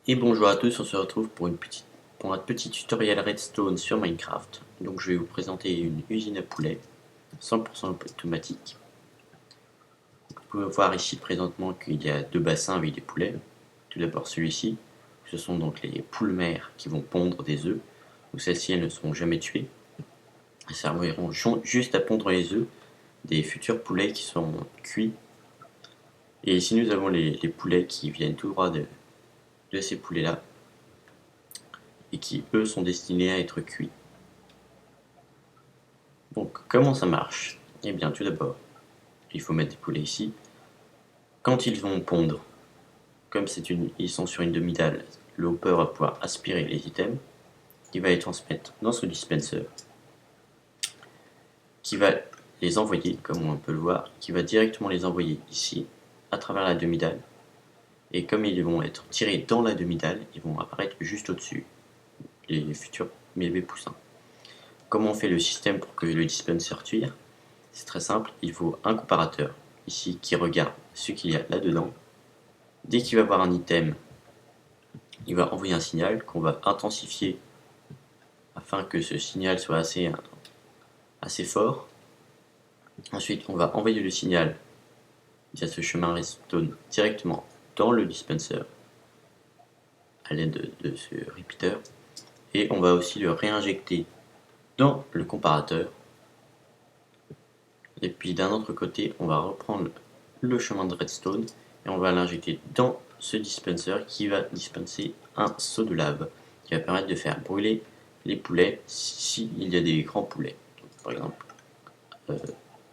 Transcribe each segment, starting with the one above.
Et bonjour à tous, on se retrouve pour un petit tutoriel Redstone sur Minecraft. Donc je vais vous présenter une usine à poulet 100% automatique. Vous pouvez voir ici présentement qu'il y a deux bassins avec des poulets. Tout d'abord celui-ci, ce sont donc les poules mères qui vont pondre des œufs. Donc celles-ci elles ne seront jamais tuées. Elles serviront juste à pondre les œufs des futurs poulets qui sont cuits. Et ici nous avons les poulets qui viennent tout droit de ces poulets-là et qui eux sont destinés à être cuits. Donc comment ça marche? Eh bien tout d'abord, il faut mettre des poulets ici. Quand ils vont pondre, comme ils sont sur une demi-dalle, le hopper va pouvoir aspirer les items, il va les transmettre dans ce dispenser, qui va les envoyer, comme on peut le voir, qui va directement les envoyer ici, à travers la demi-dalle. Et comme ils vont être tirés dans la demi-dalle, ils vont apparaître juste au-dessus, les futurs bébés poussins. Comment on fait le système pour que le dispenser tire? C'est très simple, il faut un comparateur ici qui regarde ce qu'il y a là-dedans. Dès qu'il va voir un item, il va envoyer un signal qu'on va intensifier afin que ce signal soit assez fort. Ensuite, on va envoyer le signal via ce chemin redstone directement dans le dispenser à l'aide de ce repeater. Et on va aussi le réinjecter dans le comparateur. Et puis d'un autre côté, on va reprendre le chemin de redstone et on va l'injecter dans ce dispenser qui va dispenser un seau de lave qui va permettre de faire brûler les poulets s'il y a des grands poulets. Donc, par exemple,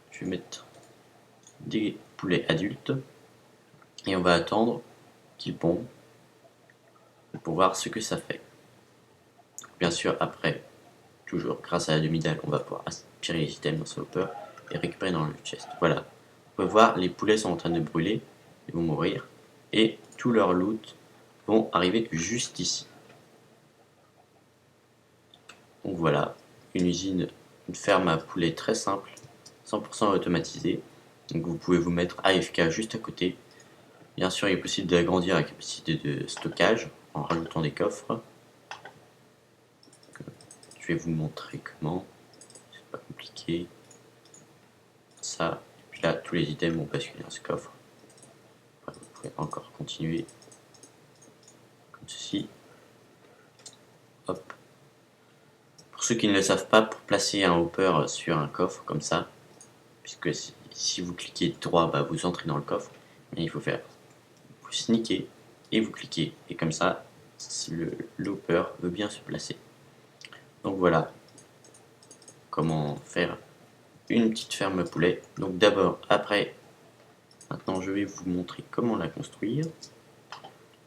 je vais mettre des poulets adultes et on va attendre qu'ils pondent pour voir ce que ça fait. Bien sûr, après, toujours grâce à la demi-dalle, on va pouvoir aspirer les items dans ce hopper et récupérer dans le chest. Voilà. Vous pouvez voir, les poulets sont en train de brûler, ils vont mourir, et tout leur loot vont arriver juste ici. Donc voilà, une ferme à poulets très simple, 100% automatisée. Donc vous pouvez vous mettre AFK juste à côté. Bien sûr, il est possible d'agrandir la capacité de stockage en rajoutant des coffres. Je vais vous montrer comment, c'est pas compliqué. Ça, et puis là, tous les items vont basculer dans ce coffre. Vous pouvez encore continuer comme ceci. Hop. Pour ceux qui ne le savent pas, pour placer un hopper sur un coffre comme ça, puisque si vous cliquez droit, bah, vous entrez dans le coffre, mais il faut faire, vous sneakez et vous cliquez, et comme ça, le hopper veut bien se placer. Donc voilà comment faire une petite ferme poulet. Donc d'abord, maintenant je vais vous montrer comment la construire.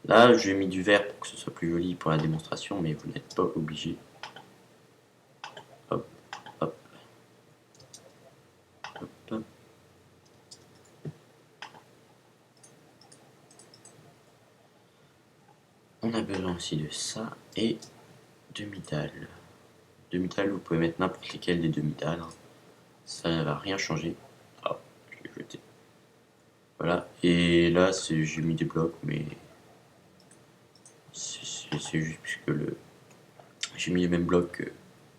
Là, j'ai mis du vert pour que ce soit plus joli pour la démonstration, mais vous n'êtes pas obligé. Hop, hop, hop. On a besoin aussi de ça et demi-dalle. Demi-dalle, vous pouvez mettre n'importe lesquelles des demi-dalles. Ça ne va rien changer. Ah, je l'ai jeté. Voilà, et là j'ai mis des blocs, mais c'est juste puisque j'ai mis les mêmes blocs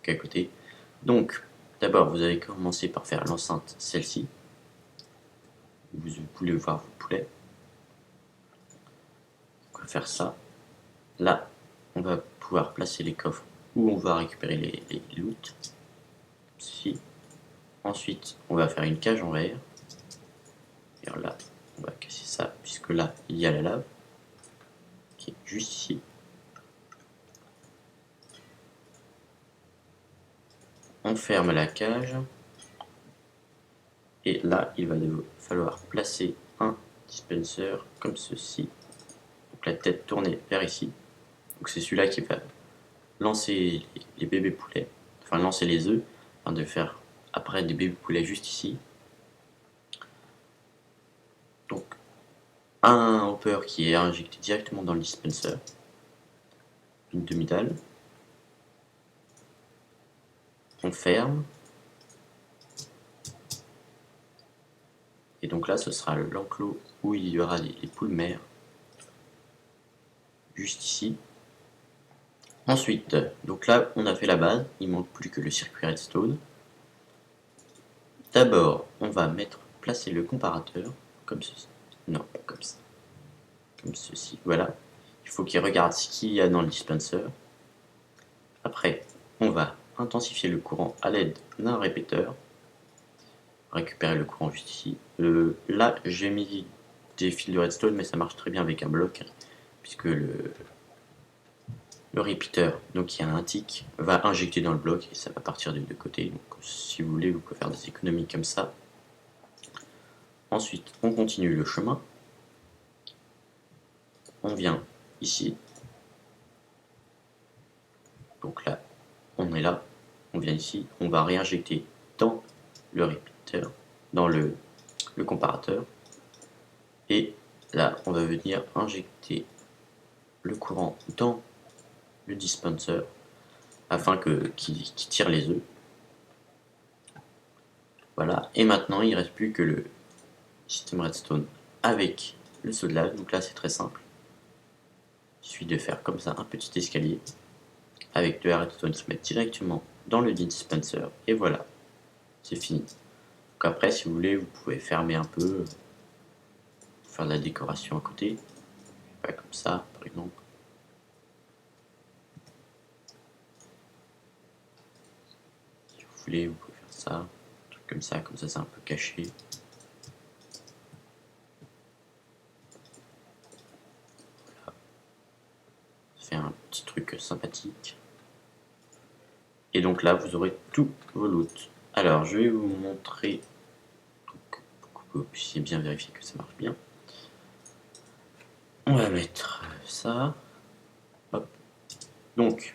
qu'à côté. Donc, d'abord, vous allez commencer par faire l'enceinte, celle-ci. Vous voulez voir vos poulets. On va faire ça. Là, on va pouvoir placer les coffres où on va récupérer les loot. Ici. Ensuite, on va faire une cage en verre. Et alors là, on va casser ça, puisque là, il y a la lave, qui est juste ici. On ferme la cage. Et là, il va falloir placer un dispenser comme ceci. Donc la tête tournée vers ici. Donc c'est celui-là qui va lancer les bébés poulets, enfin lancer les œufs, afin de faire après des bébés poulets juste ici. Donc un hopper qui est injecté directement dans le dispenser, une demi-dalle. On ferme. Et donc là, ce sera l'enclos où il y aura les poules mères. juste ici. Ensuite, donc là on a fait la base, il manque plus que le circuit redstone. D'abord, on va placer le comparateur, comme ceci. Non, pas comme ça. Comme ceci, voilà. Il faut qu'il regarde ce qu'il y a dans le dispenser. Après, on va intensifier le courant à l'aide d'un répéteur. Récupérer le courant juste ici. Là, j'ai mis des fils de redstone, mais ça marche très bien avec un bloc, puisque le répéteur, donc il y a un tick, va injecter dans le bloc et ça va partir des deux côtés. Donc si vous voulez, vous pouvez faire des économies comme ça. Ensuite, on continue le chemin. On vient ici. Donc là, on est là. On vient ici. On va réinjecter dans le répéteur, dans le comparateur. Et là, on va venir injecter le courant dans le dispenser afin qu'il tire les œufs. Voilà. Et maintenant, il ne reste plus que le système redstone avec le seau de lave. Donc là, c'est très simple. Il suffit de faire comme ça un petit escalier avec de la redstone qui se met directement dans le dispenser. Et voilà, c'est fini. Donc après, si vous voulez, vous pouvez fermer un peu, faire de la décoration à côté. Pas comme ça, par exemple. Si vous voulez, vous pouvez faire ça. Un truc comme ça c'est un peu caché. Voilà. Ça fait un petit truc sympathique. Et donc là, vous aurez tous vos loots. Alors, je vais vous montrer, pour que vous puissiez bien vérifier que ça marche bien. On va mettre ça. Hop. Donc,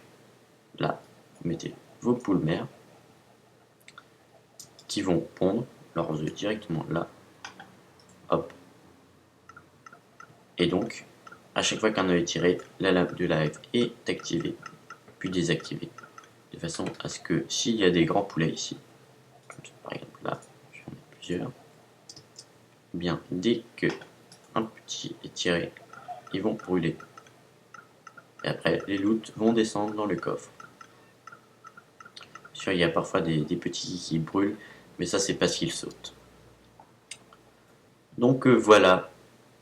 là, vous mettez vos poules mères qui vont pondre leurs œufs directement là. Hop. Et donc, à chaque fois qu'un œuf est tiré, la lampe de live est activée, puis désactivée. De façon à ce que s'il y a des grands poulets ici, comme ça, par exemple là, j'en ai plusieurs, bien dès que un petit est tiré, ils vont brûler. Et après, les loots vont descendre dans le coffre. Bien sûr, il y a parfois des petits qui brûlent, mais ça c'est parce qu'ils sautent. Donc voilà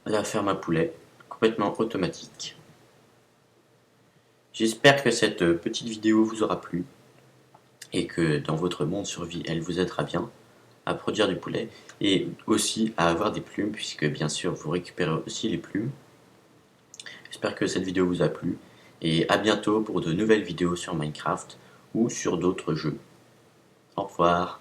la ferme à poulets, complètement automatique. J'espère que cette petite vidéo vous aura plu et que dans votre monde survie, elle vous aidera bien à produire du poulet et aussi à avoir des plumes, puisque bien sûr vous récupérez aussi les plumes. J'espère que cette vidéo vous a plu et à bientôt pour de nouvelles vidéos sur Minecraft ou sur d'autres jeux. Au revoir.